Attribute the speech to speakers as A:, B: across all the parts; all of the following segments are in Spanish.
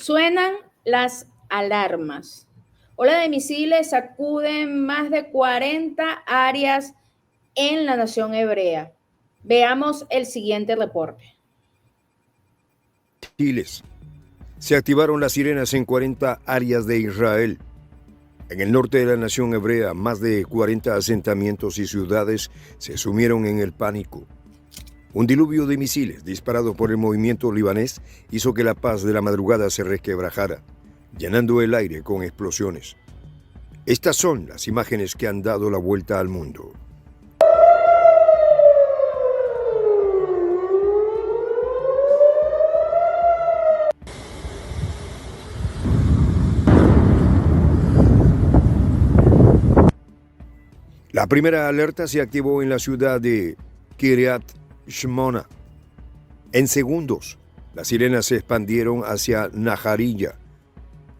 A: Suenan las alarmas. Ola de misiles sacuden más de 40 áreas en la nación hebrea. Veamos el siguiente reporte.
B: Chiles. Se activaron las sirenas en 40 áreas de Israel. En el norte de la nación hebrea, más de 40 asentamientos y ciudades se sumieron en el pánico. Un diluvio de misiles disparado por el movimiento libanés hizo que la paz de la madrugada se resquebrajara, llenando el aire con explosiones. Estas son las imágenes que han dado la vuelta al mundo. La primera alerta se activó en la ciudad de Kiryat Shmona. En segundos, las sirenas se expandieron hacia Najarilla,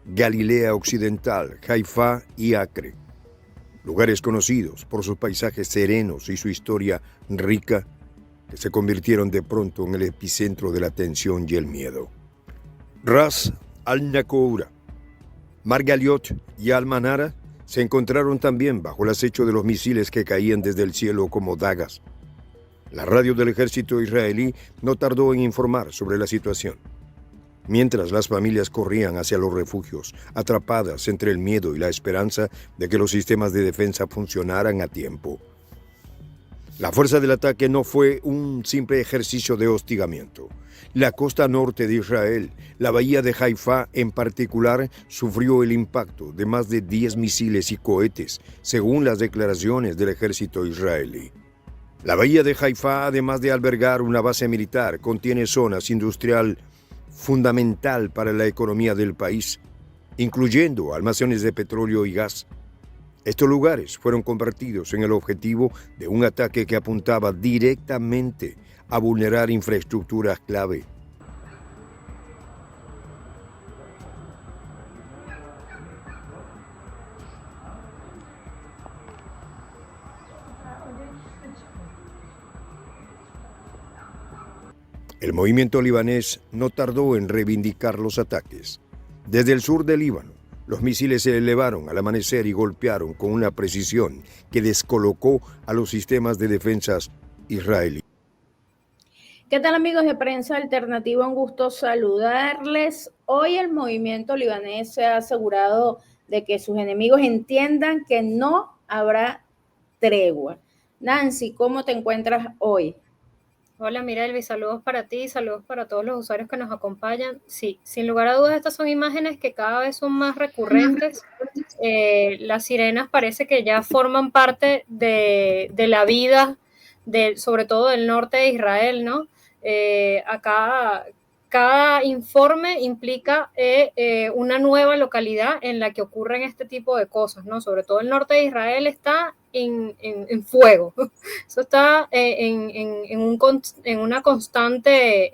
B: Galilea Occidental, Haifá y Acre, lugares conocidos por sus paisajes serenos y su historia rica, que se convirtieron de pronto en el epicentro de la tensión y el miedo. Ras al-Nakoura, Margaliot y Al-Manara se encontraron también bajo el acecho de los misiles que caían desde el cielo como dagas. La radio del ejército israelí no tardó en informar sobre la situación. Mientras las familias corrían hacia los refugios, atrapadas entre el miedo y la esperanza de que los sistemas de defensa funcionaran a tiempo. La fuerza del ataque no fue un simple ejercicio de hostigamiento. La costa norte de Israel, la bahía de Haifá en particular, sufrió el impacto de más de 10 misiles y cohetes, según las declaraciones del ejército israelí. La bahía de Haifá, además de albergar una base militar, contiene zonas industrial fundamental para la economía del país, incluyendo almacenes de petróleo y gas. Estos lugares fueron convertidos en el objetivo de un ataque que apuntaba directamente a vulnerar infraestructuras clave. El movimiento libanés no tardó en reivindicar los ataques. Desde el sur del Líbano, los misiles se elevaron al amanecer y golpearon con una precisión que descolocó a los sistemas de defensas israelíes.
A: ¿Qué tal, amigos de Prensa Alternativa? Un gusto saludarles. Hoy el movimiento libanés se ha asegurado de que sus enemigos entiendan que no habrá tregua. Nancy, ¿cómo te encuentras hoy?
C: Hola Mirelvi, saludos para ti, saludos para todos los usuarios que nos acompañan. Sí, sin lugar a dudas estas son imágenes que cada vez son más recurrentes. Las sirenas parece que ya forman parte de la vida, sobre todo del norte de Israel, ¿no? Acá cada informe implica una nueva localidad en la que ocurren este tipo de cosas, ¿no? Sobre todo el norte de Israel está en fuego. Eso está en una constante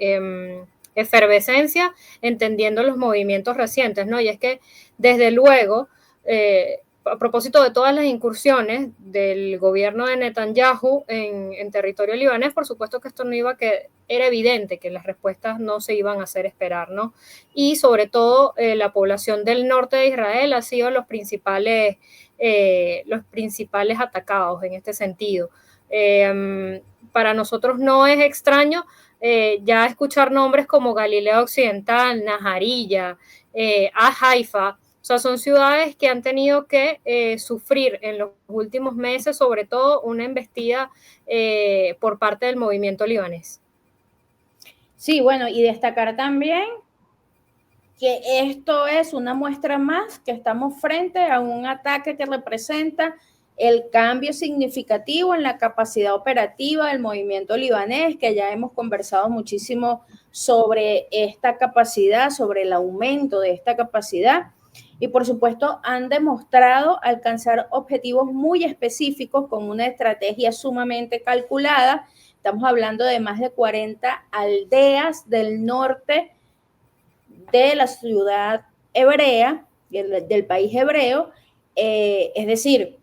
C: efervescencia, entendiendo los movimientos recientes, ¿no? Y es que, desde luego, a propósito de todas las incursiones del gobierno de Netanyahu en territorio libanés, por supuesto que esto no iba a que era evidente que las respuestas no se iban a hacer esperar, ¿no? Y sobre todo la población del norte de Israel ha sido los principales atacados en este sentido. Para nosotros no es extraño ya escuchar nombres como Galilea Occidental, Najarilla, Haifa. O sea, son ciudades que han tenido que sufrir en los últimos meses, sobre todo, una embestida por parte del movimiento libanés.
A: Sí, bueno, y destacar también que esto es una muestra más que estamos frente a un ataque que representa el cambio significativo en la capacidad operativa del movimiento libanés, que ya hemos conversado muchísimo sobre esta capacidad, sobre el aumento de esta capacidad. Y por supuesto han demostrado alcanzar objetivos muy específicos con una estrategia sumamente calculada. Estamos hablando de más de 40 aldeas del norte de la ciudad hebrea, del país hebreo. Es decir,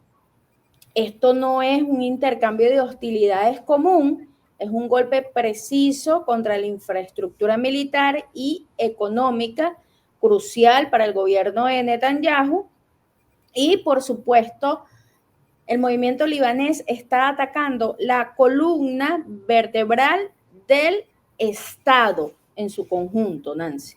A: esto no es un intercambio de hostilidades común, es un golpe preciso contra la infraestructura militar y económica, crucial para el gobierno de Netanyahu. Y, por supuesto, el movimiento libanés está atacando la columna vertebral del Estado en su conjunto, Nancy.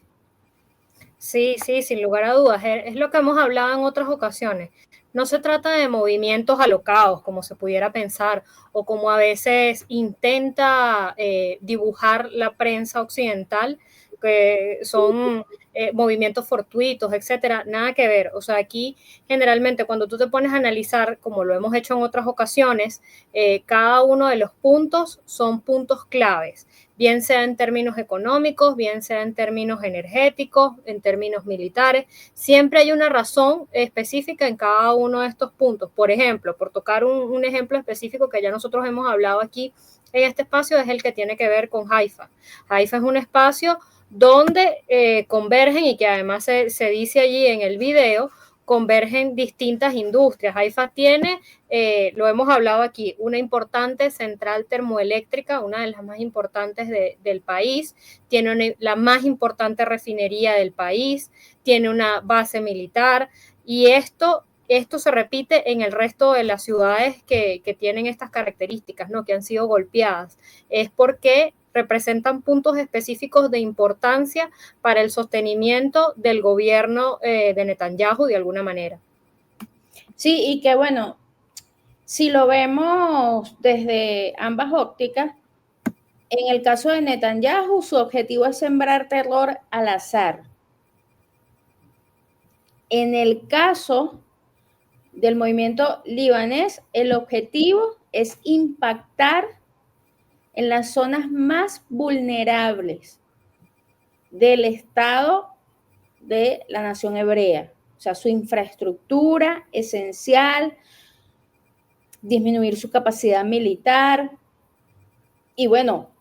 C: Sí, sí, sin lugar a dudas. Es lo que hemos hablado en otras ocasiones. No se trata de movimientos alocados, como se pudiera pensar, o como a veces intenta dibujar la prensa occidental, que son movimientos fortuitos, etcétera. Nada que ver. O sea, aquí generalmente cuando tú te pones a analizar, como lo hemos hecho en otras ocasiones, cada uno de los puntos son puntos claves, bien sea en términos económicos, bien sea en términos energéticos, en términos militares. Siempre hay una razón específica en cada uno de estos puntos. Por ejemplo, por tocar un ejemplo específico que ya nosotros hemos hablado aquí en este espacio, es el que tiene que ver con Haifa. Haifa es un espacio donde convergen, y que además se dice allí en el video, convergen distintas industrias. Haifa tiene, lo hemos hablado aquí, una importante central termoeléctrica, una de las más importantes del país, tiene la más importante refinería del país, tiene una base militar, y esto se repite en el resto de las ciudades que tienen estas características, ¿no? Que han sido golpeadas. Es porque representan puntos específicos de importancia para el sostenimiento del gobierno de Netanyahu de alguna manera.
A: Sí, y que bueno, si lo vemos desde ambas ópticas, en el caso de Netanyahu, su objetivo es sembrar terror al azar. En el caso del movimiento libanés, el objetivo es impactar en las zonas más vulnerables del Estado de la nación hebrea. O sea, su infraestructura esencial, disminuir su capacidad militar y, bueno,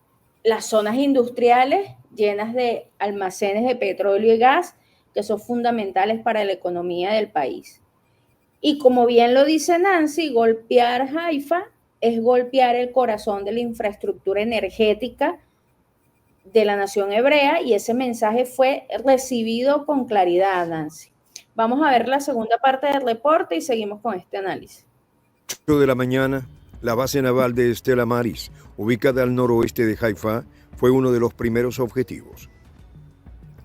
A: las zonas industriales llenas de almacenes de petróleo y gas que son fundamentales para la economía del país. Y como bien lo dice Nancy, golpear Haifa es golpear el corazón de la infraestructura energética de la nación hebrea, y ese mensaje fue recibido con claridad, Nancy. Vamos a ver la segunda parte del reporte y seguimos con este análisis.
B: 8 de la mañana, la base naval de Stella Maris, ubicada al noroeste de Haifa, fue uno de los primeros objetivos.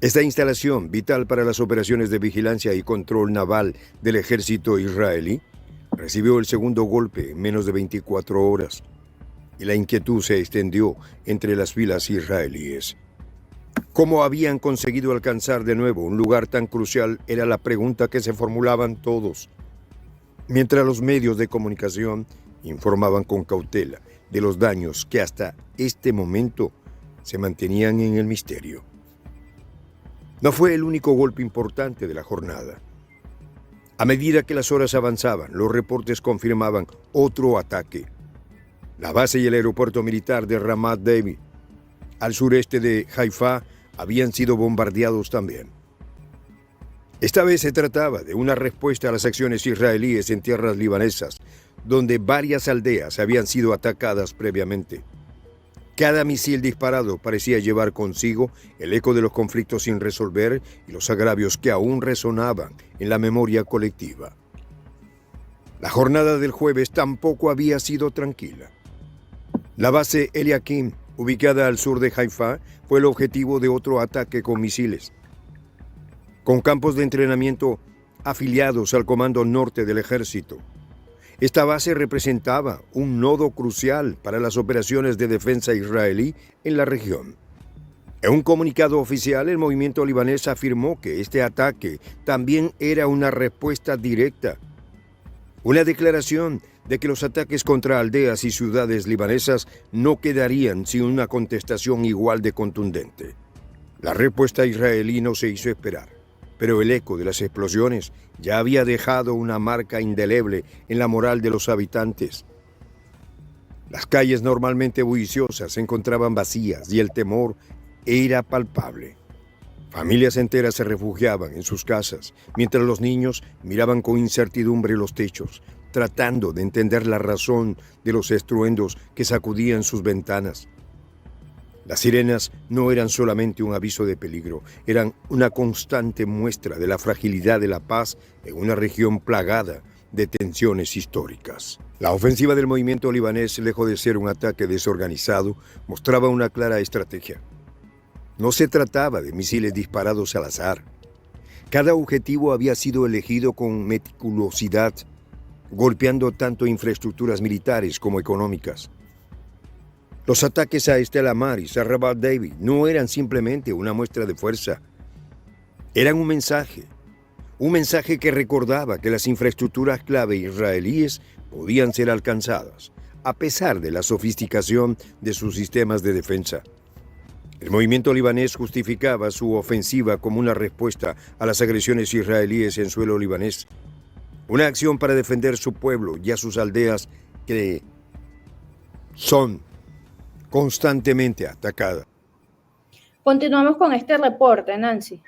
B: Esta instalación, vital para las operaciones de vigilancia y control naval del ejército israelí, recibió el segundo golpe en menos de 24 horas, y la inquietud se extendió entre las filas israelíes. ¿Cómo habían conseguido alcanzar de nuevo un lugar tan crucial? Era la pregunta que se formulaban todos, mientras los medios de comunicación informaban con cautela de los daños que hasta este momento se mantenían en el misterio. No fue el único golpe importante de la jornada. A medida que las horas avanzaban, los reportes confirmaban otro ataque. La base y el aeropuerto militar de Ramat David, al sureste de Haifa, habían sido bombardeados también. Esta vez se trataba de una respuesta a las acciones israelíes en tierras libanesas, donde varias aldeas habían sido atacadas previamente. Cada misil disparado parecía llevar consigo el eco de los conflictos sin resolver y los agravios que aún resonaban en la memoria colectiva. La jornada del jueves tampoco había sido tranquila. La base Eliakim, ubicada al sur de Haifa, fue el objetivo de otro ataque con misiles. Con campos de entrenamiento afiliados al Comando Norte del Ejército, esta base representaba un nodo crucial para las operaciones de defensa israelí en la región. En un comunicado oficial, el movimiento libanés afirmó que este ataque también era una respuesta directa. Una declaración de que los ataques contra aldeas y ciudades libanesas no quedarían sin una contestación igual de contundente. La respuesta israelí no se hizo esperar, pero el eco de las explosiones ya había dejado una marca indeleble en la moral de los habitantes. Las calles normalmente bulliciosas se encontraban vacías y el temor era palpable. Familias enteras se refugiaban en sus casas, mientras los niños miraban con incertidumbre los techos, tratando de entender la razón de los estruendos que sacudían sus ventanas. Las sirenas no eran solamente un aviso de peligro, eran una constante muestra de la fragilidad de la paz en una región plagada de tensiones históricas. La ofensiva del movimiento libanés, lejos de ser un ataque desorganizado, mostraba una clara estrategia. No se trataba de misiles disparados al azar. Cada objetivo había sido elegido con meticulosidad, golpeando tanto infraestructuras militares como económicas. Los ataques a Stella Maris, a Rabat David, no eran simplemente una muestra de fuerza. Eran un mensaje que recordaba que las infraestructuras clave israelíes podían ser alcanzadas, a pesar de la sofisticación de sus sistemas de defensa. El movimiento libanés justificaba su ofensiva como una respuesta a las agresiones israelíes en suelo libanés, una acción para defender su pueblo y a sus aldeas que son constantemente atacadas.
A: Continuamos con este reporte, Nancy.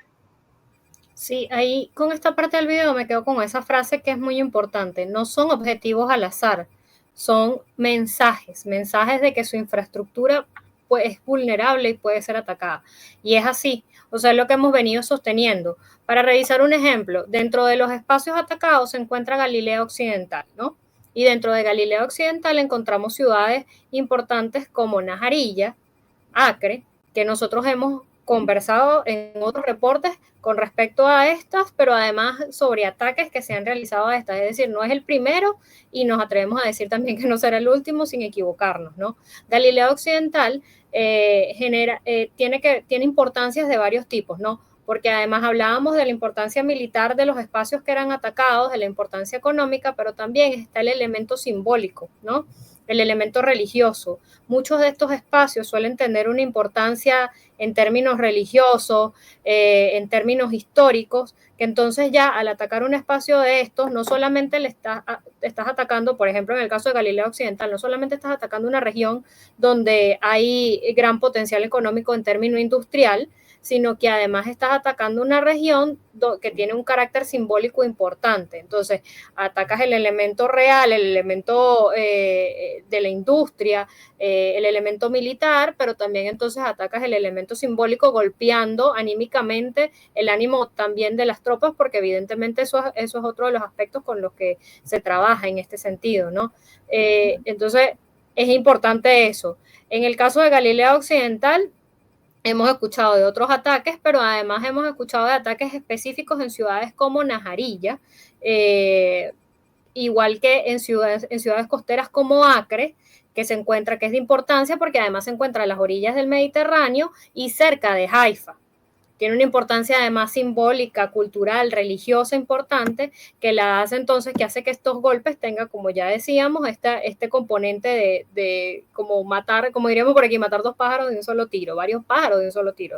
C: Sí, ahí con esta parte del video me quedo con esa frase que es muy importante. No son objetivos al azar, son mensajes de que su infraestructura pues, es vulnerable y puede ser atacada. Y es así, o sea, es lo que hemos venido sosteniendo. Para revisar un ejemplo, dentro de los espacios atacados se encuentra Galilea Occidental, ¿no? Y dentro de Galilea Occidental encontramos ciudades importantes como Najarilla, Acre, que nosotros hemos conversado en otros reportes con respecto a estas, pero además sobre ataques que se han realizado a estas. Es decir, no es el primero y nos atrevemos a decir también que no será el último sin equivocarnos, ¿no? Galilea Occidental tiene importancias de varios tipos, ¿no? Porque además hablábamos de la importancia militar de los espacios que eran atacados, de la importancia económica, pero también está el elemento simbólico, ¿no? El elemento religioso. Muchos de estos espacios suelen tener una importancia en términos religiosos, en términos históricos, que entonces ya al atacar un espacio de estos, no solamente estás atacando, por ejemplo, en el caso de Galilea Occidental, no solamente estás atacando una región donde hay gran potencial económico en términos industrial, sino que además estás atacando una región que tiene un carácter simbólico importante. Entonces, atacas el elemento real, el elemento de la industria, el elemento militar, pero también entonces atacas el elemento simbólico golpeando anímicamente el ánimo también de las tropas, porque evidentemente eso es otro de los aspectos con los que se trabaja en este sentido, ¿no? Entonces, es importante eso. En el caso de Galilea Occidental, hemos escuchado de otros ataques, pero además hemos escuchado de ataques específicos en ciudades como Najarilla, igual que en ciudades costeras como Acre, que es de importancia porque además se encuentra a las orillas del Mediterráneo y cerca de Haifa. Tiene una importancia además simbólica, cultural, religiosa importante, que la hace entonces, que hace que estos golpes tengan, como ya decíamos, este componente de como matar, como diríamos por aquí, matar dos pájaros de un solo tiro, varios pájaros de un solo tiro.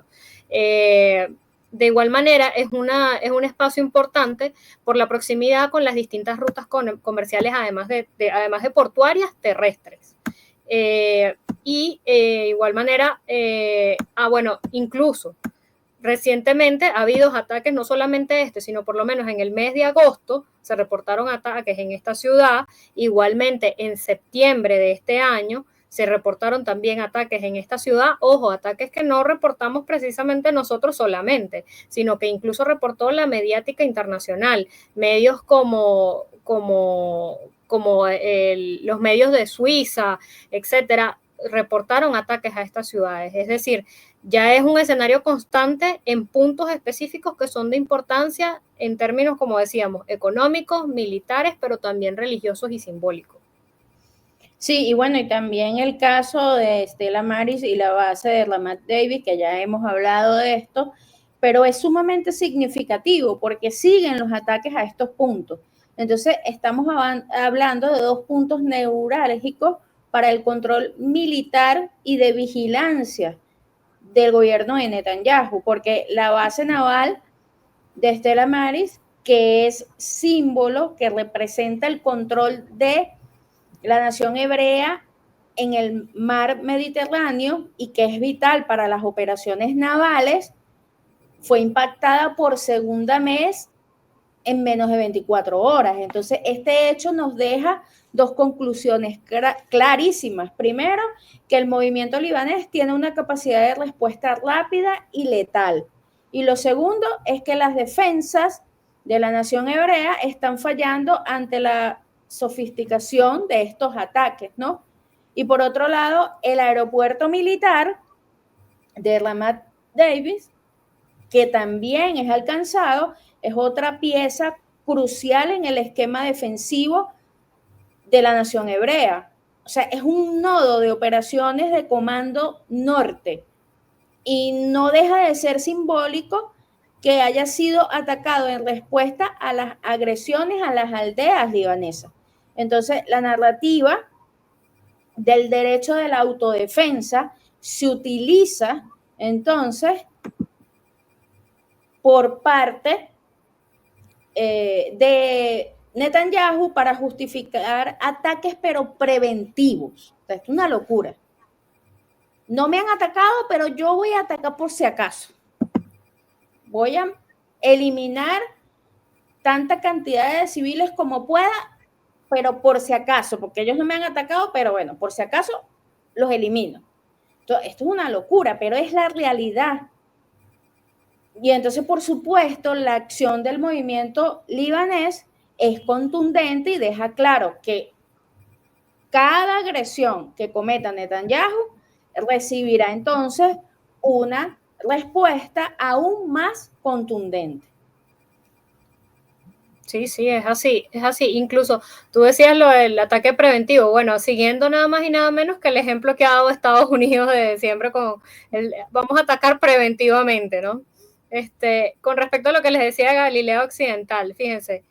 C: De igual manera, es un espacio importante por la proximidad con las distintas rutas comerciales, además de portuarias terrestres. Igual manera, incluso recientemente ha habido ataques, no solamente sino por lo menos en el mes de agosto se reportaron ataques en esta ciudad. Igualmente en septiembre de este año se reportaron también ataques en esta ciudad. Ojo, ataques que no reportamos precisamente nosotros solamente, sino que incluso reportó la mediática internacional, medios como los medios de Suiza, etcétera, reportaron ataques a estas ciudades. Es decir, ya es un escenario constante en puntos específicos que son de importancia en términos, como decíamos, económicos, militares, pero también religiosos y simbólicos.
A: Sí, y bueno, y también el caso de Stella Maris y la base de Ramat David, que ya hemos hablado de esto, pero es sumamente significativo porque siguen los ataques a estos puntos. Entonces, estamos hablando de dos puntos neurálgicos para el control militar y de vigilancia del gobierno de Netanyahu, porque la base naval de Stella Maris, que es símbolo, que representa el control de la nación hebrea en el mar Mediterráneo y que es vital para las operaciones navales, fue impactada por segunda vez en menos de 24 horas. Entonces, este hecho nos deja dos conclusiones clarísimas. Primero, que el movimiento libanés tiene una capacidad de respuesta rápida y letal. Y lo segundo es que las defensas de la nación hebrea están fallando ante la sofisticación de estos ataques, ¿no? Y por otro lado, el aeropuerto militar de Ramat Davis, que también es alcanzado, es otra pieza crucial en el esquema defensivo de la nación hebrea. O sea, es un nodo de operaciones de comando norte y no deja de ser simbólico que haya sido atacado en respuesta a las agresiones a las aldeas libanesas. Entonces, la narrativa del derecho de la autodefensa se utiliza entonces por parte de Netanyahu para justificar ataques pero preventivos. O sea, es una locura. No me han atacado, pero yo voy a atacar por si acaso. Voy a eliminar tanta cantidad de civiles como pueda, pero por si acaso, porque ellos no me han atacado, pero bueno, por si acaso los elimino. Entonces, esto es una locura, pero es la realidad. Y entonces, por supuesto, la acción del movimiento libanés es contundente y deja claro que cada agresión que cometa Netanyahu recibirá entonces una respuesta aún más contundente.
C: Sí, sí, es así, es así. Incluso tú decías lo del ataque preventivo. Bueno, siguiendo nada más y nada menos que el ejemplo que ha dado Estados Unidos de siempre con vamos a atacar preventivamente, ¿no? Con respecto a lo que les decía Galileo Occidental, fíjense,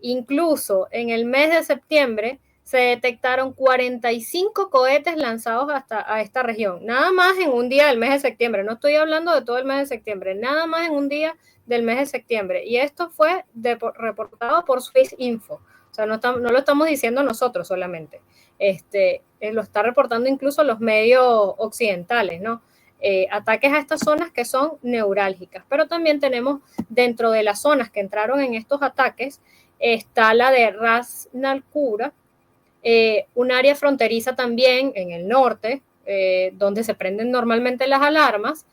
C: incluso en el mes de septiembre se detectaron 45 cohetes lanzados hasta a esta región, nada más en un día del mes de septiembre, no estoy hablando de todo el mes de septiembre, nada más en un día del mes de septiembre, y esto fue reportado por Swiss Info, o sea, no lo estamos diciendo nosotros solamente, lo está reportando incluso los medios occidentales, ¿no? Ataques a estas zonas que son neurálgicas, pero también tenemos dentro de las zonas que entraron en estos ataques, está la de Ras Nalcura, un área fronteriza también en el norte, donde se prenden normalmente las alarmas,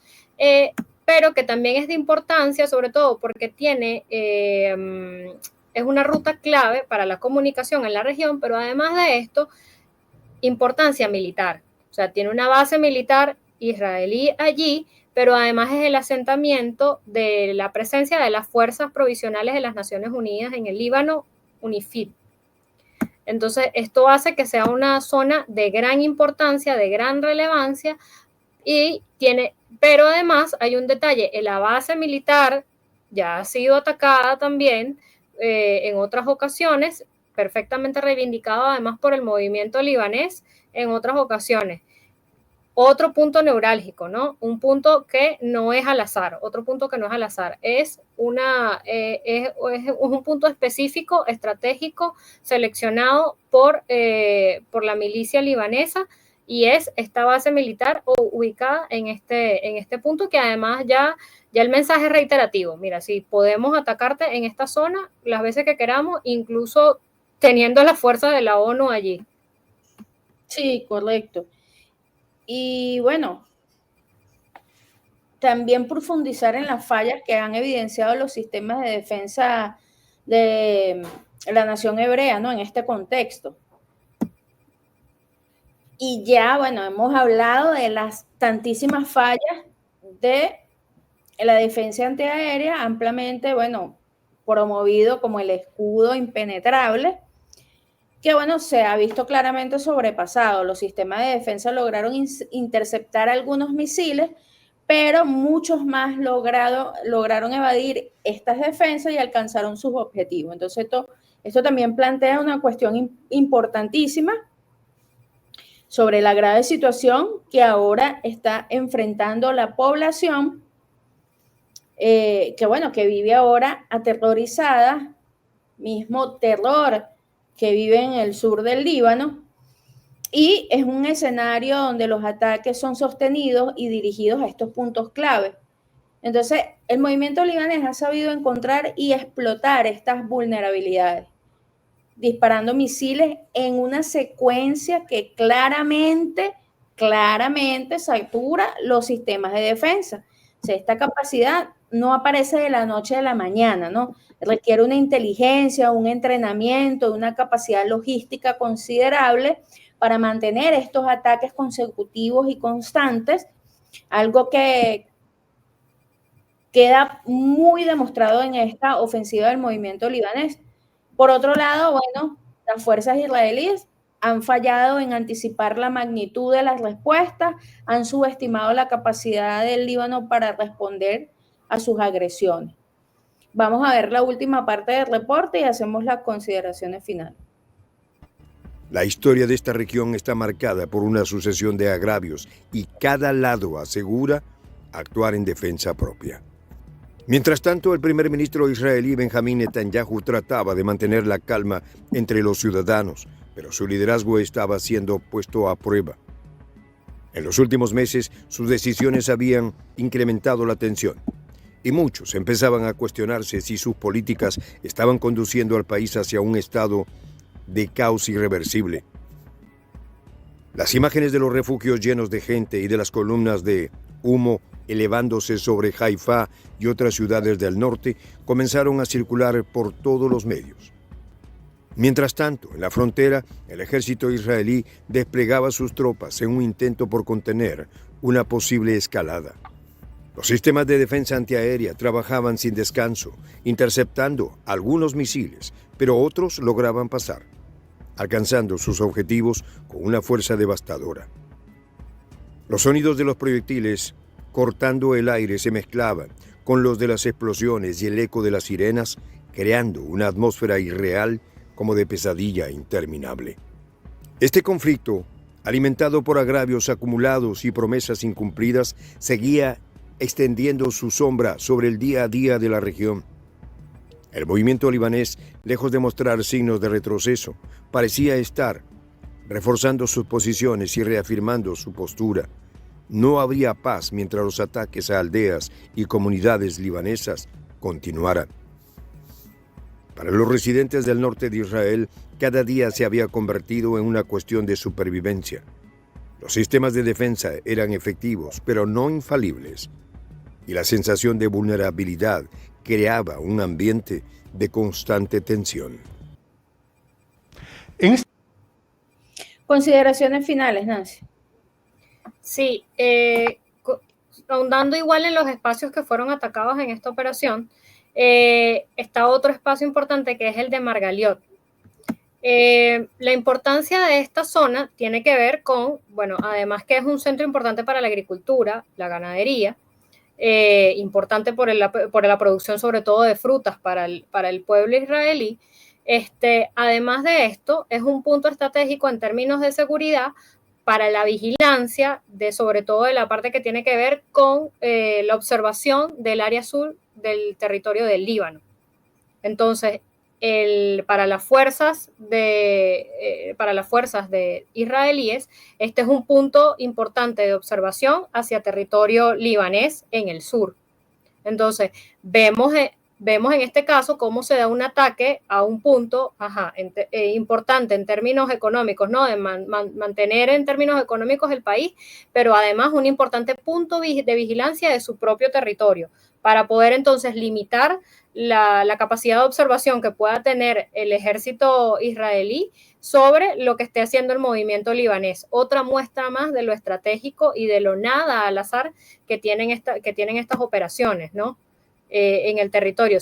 C: pero que también es de importancia, sobre todo porque tiene, es una ruta clave para la comunicación en la región, pero además de esto, importancia militar. O sea, tiene una base militar israelí allí, pero además es el asentamiento de la presencia de las fuerzas provisionales de las Naciones Unidas en el Líbano, UNIFIL. Entonces, esto hace que sea una zona de gran importancia, de gran relevancia, pero además hay un detalle, la base militar ya ha sido atacada también en otras ocasiones, perfectamente reivindicado además por el movimiento libanés en otras ocasiones. Otro punto neurálgico, ¿no? Un punto que no es al azar, otro punto que no es al azar, es un punto específico, estratégico, seleccionado por la milicia libanesa, y es esta base militar ubicada en este punto, que además ya el mensaje es reiterativo. Mira, si podemos atacarte en esta zona las veces que queramos, incluso teniendo la fuerza de la ONU allí.
A: Sí, correcto. Y bueno, también profundizar en las fallas que han evidenciado los sistemas de defensa de la nación hebrea, ¿no? En este contexto. Y ya, bueno, hemos hablado de las tantísimas fallas de la defensa antiaérea, ampliamente, bueno, promovido como el escudo impenetrable, que, bueno, se ha visto claramente sobrepasado. Los sistemas de defensa lograron interceptar algunos misiles, pero muchos más lograron evadir estas defensas y alcanzaron sus objetivos. Entonces, esto también plantea una cuestión importantísima sobre la grave situación que ahora está enfrentando la población, que vive ahora aterrorizada, mismo terror que vive en el sur del Líbano, y es un escenario donde los ataques son sostenidos y dirigidos a estos puntos clave. Entonces, el movimiento libanés ha sabido encontrar y explotar estas vulnerabilidades, disparando misiles en una secuencia que claramente satura los sistemas de defensa. O sea, esta capacidad no aparece de la noche a la mañana, ¿no? Requiere una inteligencia, un entrenamiento, una capacidad logística considerable para mantener estos ataques consecutivos y constantes, algo que queda muy demostrado en esta ofensiva del movimiento libanés. Por otro lado, bueno, las fuerzas israelíes han fallado en anticipar la magnitud de las respuestas, han subestimado la capacidad del Líbano para responder a sus agresiones. Vamos a ver la última parte del reporte y hacemos las consideraciones finales.
B: La historia de esta región está marcada por una sucesión de agravios y cada lado asegura actuar en defensa propia. Mientras tanto, el primer ministro israelí Benjamín Netanyahu trataba de mantener la calma entre los ciudadanos, pero su liderazgo estaba siendo puesto a prueba. En los últimos meses, sus decisiones habían incrementado la tensión, y muchos empezaban a cuestionarse si sus políticas estaban conduciendo al país hacia un estado de caos irreversible. Las imágenes de los refugios llenos de gente y de las columnas de humo elevándose sobre Haifa y otras ciudades del norte comenzaron a circular por todos los medios. Mientras tanto, en la frontera, el ejército israelí desplegaba sus tropas en un intento por contener una posible escalada. Los sistemas de defensa antiaérea trabajaban sin descanso, interceptando algunos misiles, pero otros lograban pasar, alcanzando sus objetivos con una fuerza devastadora. Los sonidos de los proyectiles cortando el aire se mezclaban con los de las explosiones y el eco de las sirenas, creando una atmósfera irreal como de pesadilla interminable. Este conflicto, alimentado por agravios acumulados y promesas incumplidas, seguía extendiendo su sombra sobre el día a día de la región. El movimiento libanés, lejos de mostrar signos de retroceso, parecía estar reforzando sus posiciones y reafirmando su postura. No habría paz mientras los ataques a aldeas y comunidades libanesas continuaran. Para los residentes del norte de Israel, cada día se había convertido en una cuestión de supervivencia. Los sistemas de defensa eran efectivos, pero no infalibles, y la sensación de vulnerabilidad creaba un ambiente de constante tensión.
A: Consideraciones finales, Nancy.
C: Sí, ahondando igual en los espacios que fueron atacados en esta operación, está otro espacio importante que es el de Margaliot. La importancia de esta zona tiene que ver con, bueno, además que es un centro importante para la agricultura, la ganadería, importante por la producción sobre todo de frutas para el pueblo israelí. Además de esto, es un punto estratégico en términos de seguridad para la vigilancia de sobre todo de la parte que tiene que ver con la observación del área sur del territorio del Líbano. Entonces, para las fuerzas de israelíes, este es un punto importante de observación hacia territorio libanés en el sur. Entonces, vemos en este caso cómo se da un ataque a un punto importante en términos económicos, ¿no? De mantener en términos económicos el país, pero además un importante punto de vigilancia de su propio territorio, para poder entonces limitar la capacidad de observación que pueda tener el ejército israelí sobre lo que esté haciendo el movimiento libanés. Otra muestra más de lo estratégico y de lo nada al azar que tienen estas operaciones, ¿no? En el territorio.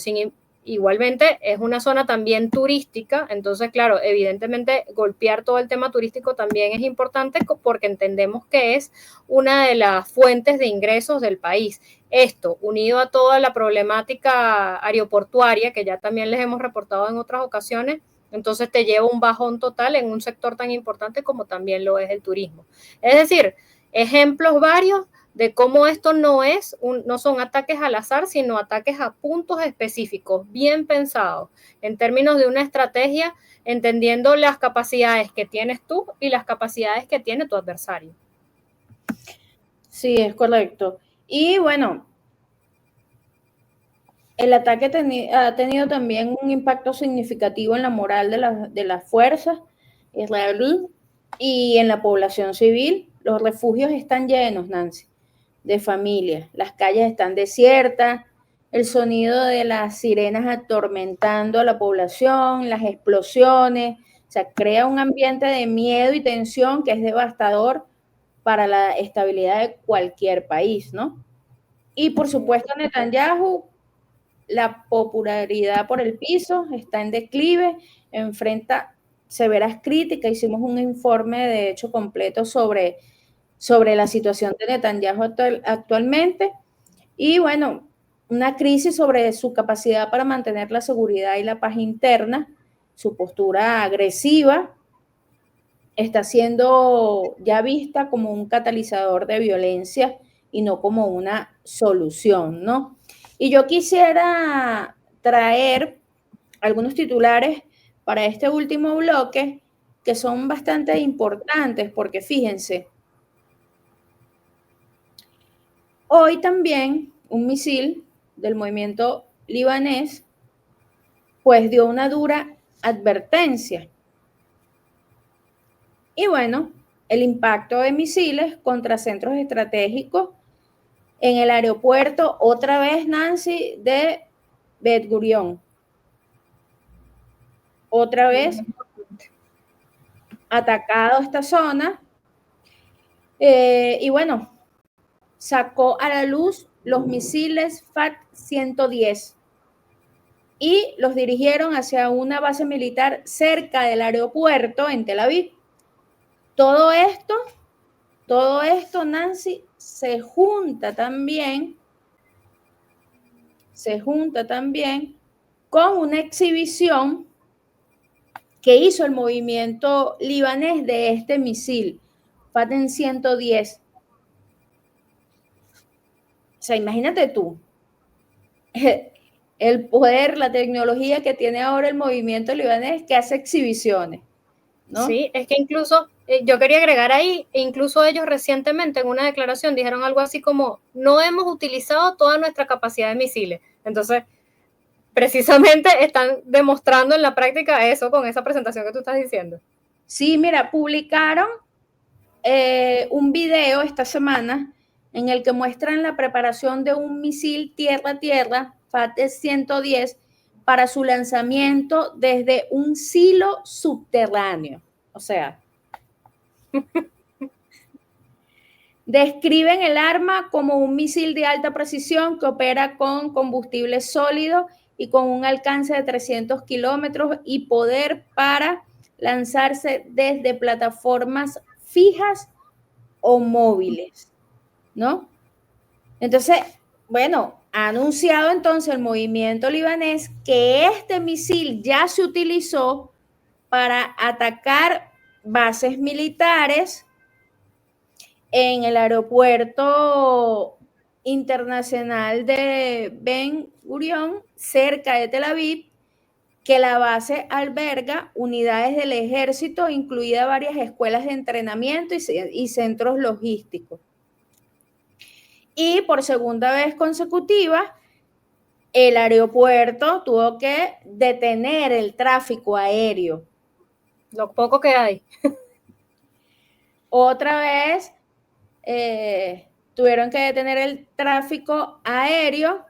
C: Igualmente es una zona también turística, entonces claro, evidentemente golpear todo el tema turístico también es importante porque entendemos que es una de las fuentes de ingresos del país. Esto, unido a toda la problemática aeroportuaria que ya también les hemos reportado en otras ocasiones, entonces te lleva un bajón total en un sector tan importante como también lo es el turismo. Es decir, ejemplos varios de cómo esto no son ataques al azar, sino ataques a puntos específicos, bien pensados, en términos de una estrategia, entendiendo las capacidades que tienes tú y las capacidades que tiene tu adversario.
A: Sí, es correcto. Y bueno, el ataque ha tenido también un impacto significativo en la moral de las fuerzas israelíes y en la población civil. Los refugios están llenos, Nancy, de familias. Las calles están desiertas, el sonido de las sirenas atormentando a la población, las explosiones. O sea, crea un ambiente de miedo y tensión que es devastador para la estabilidad de cualquier país, ¿no? Y por supuesto, Netanyahu, la popularidad por el piso, está en declive, enfrenta severas críticas. Hicimos un informe, de hecho, completo sobre la situación de Netanyahu actualmente. Y bueno, una crisis sobre su capacidad para mantener la seguridad y la paz interna, su postura agresiva, está siendo ya vista como un catalizador de violencia y no como una solución, ¿no? Y yo quisiera traer algunos titulares para este último bloque que son bastante importantes porque fíjense, hoy también un misil del movimiento libanés pues dio una dura advertencia. Y bueno, el impacto de misiles contra centros estratégicos en el aeropuerto, otra vez, Nancy, de Ben Gurión. Otra vez atacado esta zona. Y bueno, sacó a la luz los misiles FAT-110 y los dirigieron hacia una base militar cerca del aeropuerto en Tel Aviv. Todo esto, Nancy, se junta también con una exhibición que hizo el movimiento libanés de este misil, Faten 110. O sea, imagínate tú, el poder, la tecnología que tiene ahora el movimiento libanés que hace exhibiciones, ¿no?
C: Sí, es que incluso, yo quería agregar ahí, incluso ellos recientemente en una declaración dijeron algo así como, no hemos utilizado toda nuestra capacidad de misiles. Entonces, precisamente están demostrando en la práctica eso con esa presentación que tú estás diciendo.
A: Sí, mira, publicaron un video esta semana en el que muestran la preparación de un misil tierra-tierra, FAT-110, para su lanzamiento desde un silo subterráneo. O sea, describen el arma como un misil de alta precisión que opera con combustible sólido y con un alcance de 300 kilómetros y poder para lanzarse desde plataformas fijas o móviles, ¿no? Entonces, bueno, ha anunciado entonces el movimiento libanés que este misil ya se utilizó para atacar bases militares en el aeropuerto internacional de Ben Gurión, cerca de Tel Aviv, que la base alberga unidades del ejército, incluidas varias escuelas de entrenamiento y centros logísticos. Y por segunda vez consecutiva, el aeropuerto tuvo que detener el tráfico aéreo.
C: Lo poco que hay.
A: Otra vez tuvieron que detener el tráfico aéreo.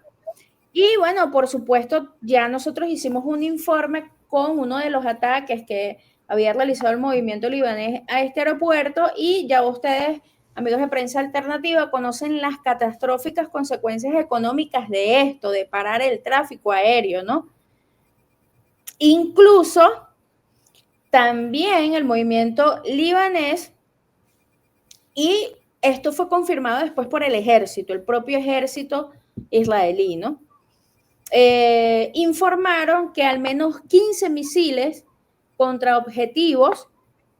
A: Y bueno, por supuesto, ya nosotros hicimos un informe con uno de los ataques que había realizado el movimiento libanés a este aeropuerto y ya ustedes, amigos de Prensa Alternativa, conocen las catastróficas consecuencias económicas de esto, de parar el tráfico aéreo, ¿no? Incluso también el movimiento libanés, y esto fue confirmado después por el ejército, el propio ejército israelí, ¿no? Informaron que al menos 15 misiles contra objetivos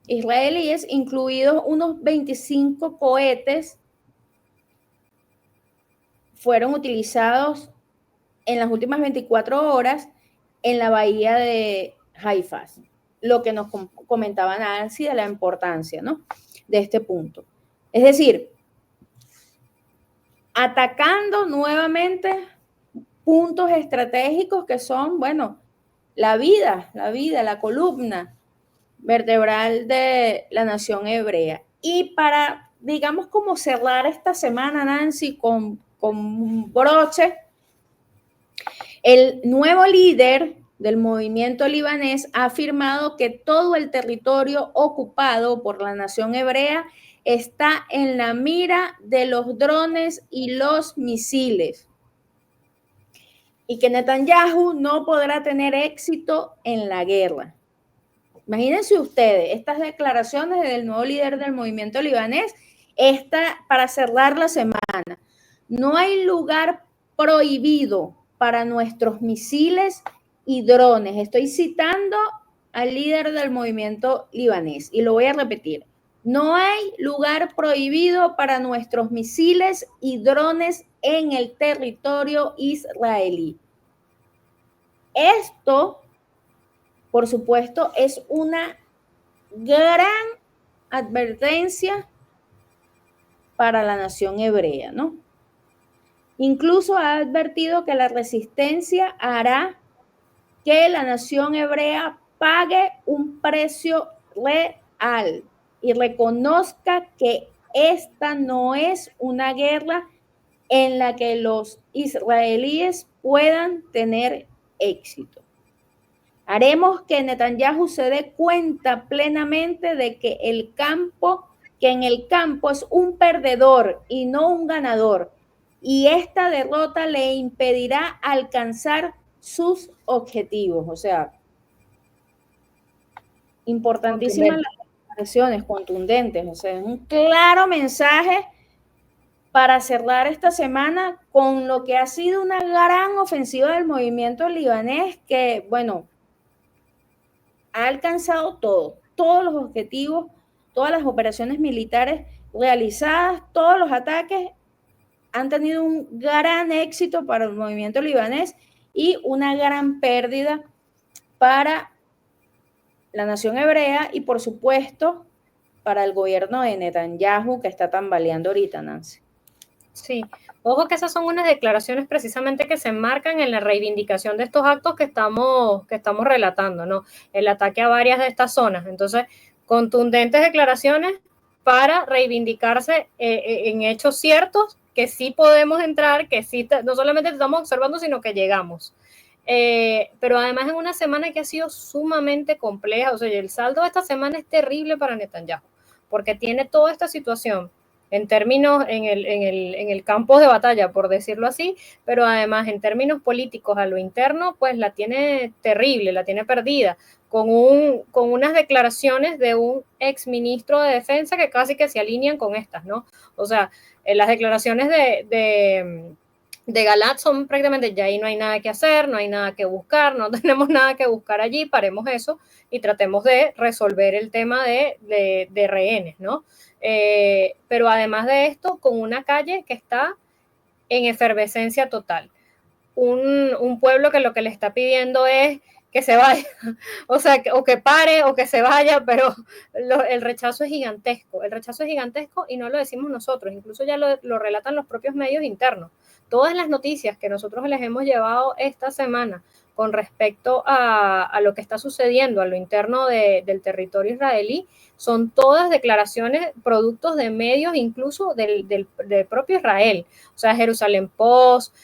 A: israelíes, incluidos unos 25 cohetes, fueron utilizados en las últimas 24 horas en la bahía de Haifa, lo que nos comentaba Nancy de la importancia, ¿no?, de este punto. Es decir, atacando nuevamente puntos estratégicos que son, bueno, la columna vertebral de la nación hebrea. Y para, digamos, como cerrar esta semana, Nancy, con un broche, el nuevo líder del movimiento libanés ha afirmado que todo el territorio ocupado por la nación hebrea está en la mira de los drones y los misiles, y que Netanyahu no podrá tener éxito en la guerra. Imagínense ustedes estas declaraciones del nuevo líder del movimiento libanés, para cerrar la semana. No hay lugar prohibido para nuestros misiles y drones. Estoy citando al líder del movimiento libanés y lo voy a repetir. No hay lugar prohibido para nuestros misiles y drones en el territorio israelí. Esto, por supuesto, es una gran advertencia para la nación hebrea, ¿no? Incluso ha advertido que la resistencia hará que la nación hebrea pague un precio real y reconozca que esta no es una guerra en la que los israelíes puedan tener éxito. Haremos que Netanyahu se dé cuenta plenamente de que en el campo es un perdedor y no un ganador, y esta derrota le impedirá alcanzar sus objetivos. O sea, importantísimas las declaraciones contundentes. O sea, es un claro mensaje para cerrar esta semana con lo que ha sido una gran ofensiva del movimiento libanés que, bueno, ha alcanzado todos los objetivos, todas las operaciones militares realizadas, todos los ataques han tenido un gran éxito para el movimiento libanés y una gran pérdida para la nación hebrea y, por supuesto, para el gobierno de Netanyahu, que está tambaleando ahorita, Nancy.
C: Sí, ojo que esas son unas declaraciones precisamente que se enmarcan en la reivindicación de estos actos que estamos relatando, ¿no? El ataque a varias de estas zonas. Entonces, contundentes declaraciones para reivindicarse en hechos ciertos, que sí podemos entrar, que sí, no solamente estamos observando, sino que llegamos. Pero además en una semana que ha sido sumamente compleja, o sea, el saldo de esta semana es terrible para Netanyahu, porque tiene toda esta situación en términos, en el campo de batalla, por decirlo así, pero además en términos políticos a lo interno, pues la tiene terrible, la tiene perdida, con unas declaraciones de un exministro de Defensa que casi que se alinean con estas, ¿no? O sea, las declaraciones de Galat son prácticamente ya ahí no hay nada que hacer, no hay nada que buscar, no tenemos nada que buscar allí, paremos eso y tratemos de resolver el tema de rehenes, ¿no? Pero además de esto, con una calle que está en efervescencia total. Un pueblo que lo que le está pidiendo es que se vaya, o sea, o que pare o que se vaya, pero el rechazo es gigantesco y no lo decimos nosotros, incluso ya lo relatan los propios medios internos. Todas las noticias que nosotros les hemos llevado esta semana con respecto a lo que está sucediendo a lo interno del territorio israelí son todas declaraciones, productos de medios incluso del propio Israel. O sea, Jerusalén Post,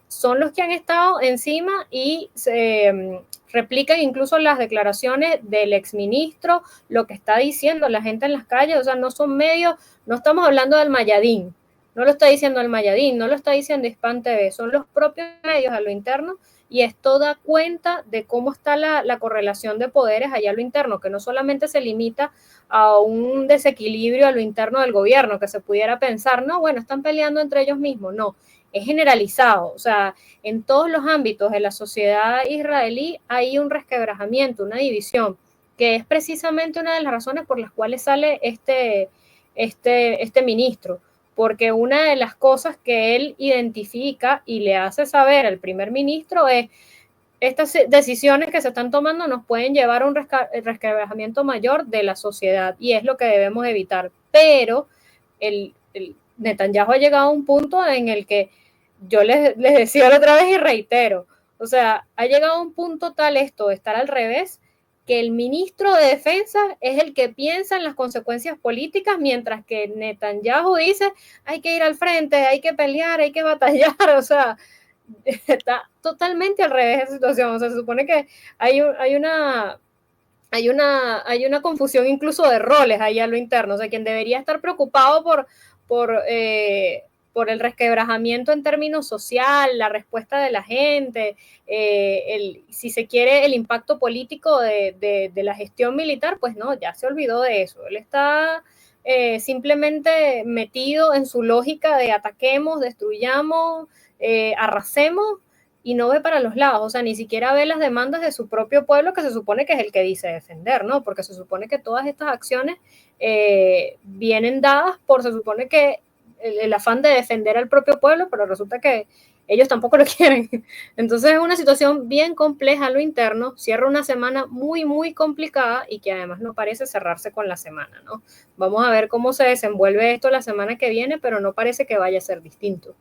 C: son los que han estado encima y se replican incluso las declaraciones del exministro, lo que está diciendo la gente en las calles. O sea, no son medios, no estamos hablando del Mayadín, no lo está diciendo el Mayadín, no lo está diciendo Hispan TV, son los propios medios a lo interno, y esto da cuenta de cómo está la correlación de poderes allá a lo interno, que no solamente se limita a un desequilibrio a lo interno del gobierno, que se pudiera pensar, no, bueno, están peleando entre ellos mismos, no, es generalizado. O sea, en todos los ámbitos de la sociedad israelí hay un resquebrajamiento, una división, que es precisamente una de las razones por las cuales sale este ministro, porque una de las cosas que él identifica y le hace saber al primer ministro es: estas decisiones que se están tomando nos pueden llevar a un resquebrajamiento mayor de la sociedad y es lo que debemos evitar. Pero el Netanyahu ha llegado a un punto en el que yo les decía la otra vez y reitero, o sea, ha llegado a un punto tal esto de estar al revés, que el ministro de Defensa es el que piensa en las consecuencias políticas, mientras que Netanyahu dice, hay que ir al frente, hay que pelear, hay que batallar, o sea, está totalmente al revés de la situación, o sea, se supone que hay una confusión incluso de roles ahí a lo interno, o sea, quien debería estar preocupado por, por el resquebrajamiento en términos social, la respuesta de la gente, si se quiere, el impacto político de la gestión militar, pues no, ya se olvidó de eso. Él está simplemente metido en su lógica de ataquemos, destruyamos, arrasemos, y no ve para los lados, o sea, ni siquiera ve las demandas de su propio pueblo, que se supone que es el que dice defender, ¿no? Porque se supone que todas estas acciones vienen dadas por, se supone que el afán de defender al propio pueblo, pero resulta que ellos tampoco lo quieren. Entonces es una situación bien compleja a lo interno, cierra una semana muy, muy complicada y que además no parece cerrarse con la semana, ¿no? Vamos a ver cómo se desenvuelve esto la semana que viene, pero no parece que vaya a ser distinto.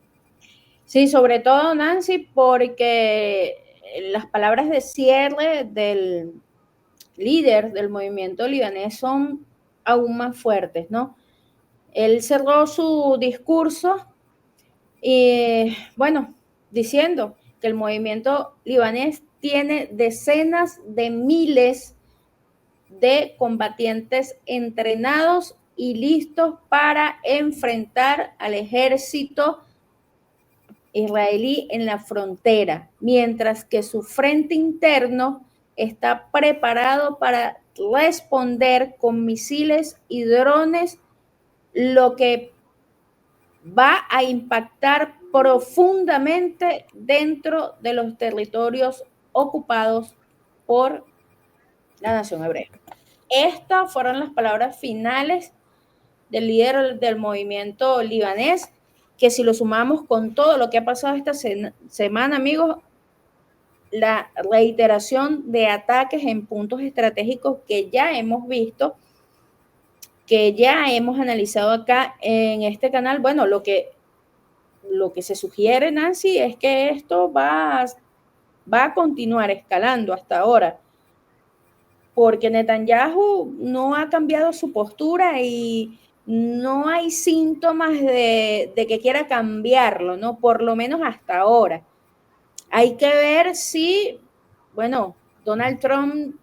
A: Sí, sobre todo, Nancy, porque las palabras de cierre del líder del movimiento libanés son aún más fuertes, ¿no? Él cerró su discurso y, bueno, diciendo que el movimiento libanés tiene decenas de miles de combatientes entrenados y listos para enfrentar al ejército israelí en la frontera, mientras que su frente interno está preparado para responder con misiles y drones, lo que va a impactar profundamente dentro de los territorios ocupados por la nación hebrea. Estas fueron las palabras finales del líder del movimiento libanés, que si lo sumamos con todo lo que ha pasado esta semana, amigos, la reiteración de ataques en puntos estratégicos que ya hemos visto, que ya hemos analizado acá en este canal, bueno, lo que se sugiere, Nancy, es que esto va a continuar escalando hasta ahora, porque Netanyahu no ha cambiado su postura y no hay síntomas de que quiera cambiarlo, ¿no? Por lo menos hasta ahora. Hay que ver si, bueno, Donald Trump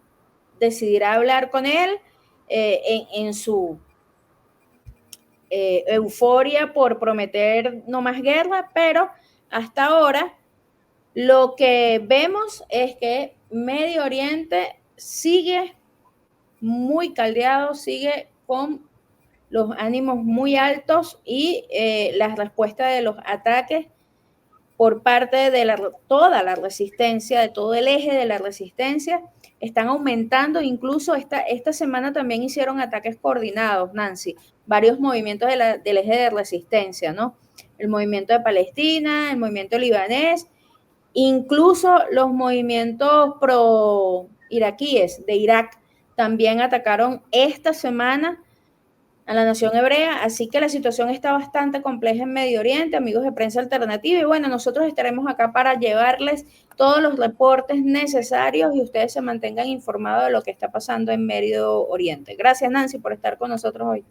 A: decidirá hablar con él en su euforia por prometer no más guerra, pero hasta ahora lo que vemos es que Medio Oriente sigue muy caldeado, sigue con los ánimos muy altos y la respuesta de los ataques por parte de toda la resistencia, de todo el eje de la resistencia, están aumentando. Incluso esta semana también hicieron ataques coordinados, Nancy, varios movimientos del eje de resistencia, ¿no? El movimiento de Palestina, el movimiento libanés, incluso los movimientos pro-iraquíes de Irak también atacaron esta semana a la nación hebrea, así que la situación está bastante compleja en Medio Oriente, amigos de Prensa Alternativa, y bueno, nosotros estaremos acá para llevarles todos los reportes necesarios y ustedes se mantengan informados de lo que está pasando en Medio Oriente. Gracias, Nancy, por estar con nosotros hoy.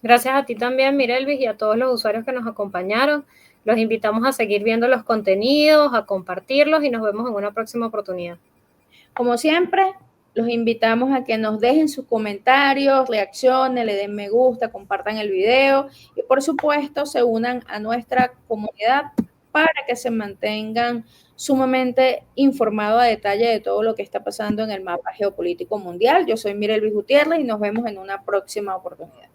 C: Gracias a ti también, Mirelvis, y a todos los usuarios que nos acompañaron. Los invitamos a seguir viendo los contenidos, a compartirlos y nos vemos en una próxima oportunidad.
A: Como siempre, los invitamos a que nos dejen sus comentarios, reacciones, le den me gusta, compartan el video y por supuesto se unan a nuestra comunidad para que se mantengan sumamente informados a detalle de todo lo que está pasando en el mapa geopolítico mundial. Yo soy Mirelvis Gutiérrez y nos vemos en una próxima oportunidad.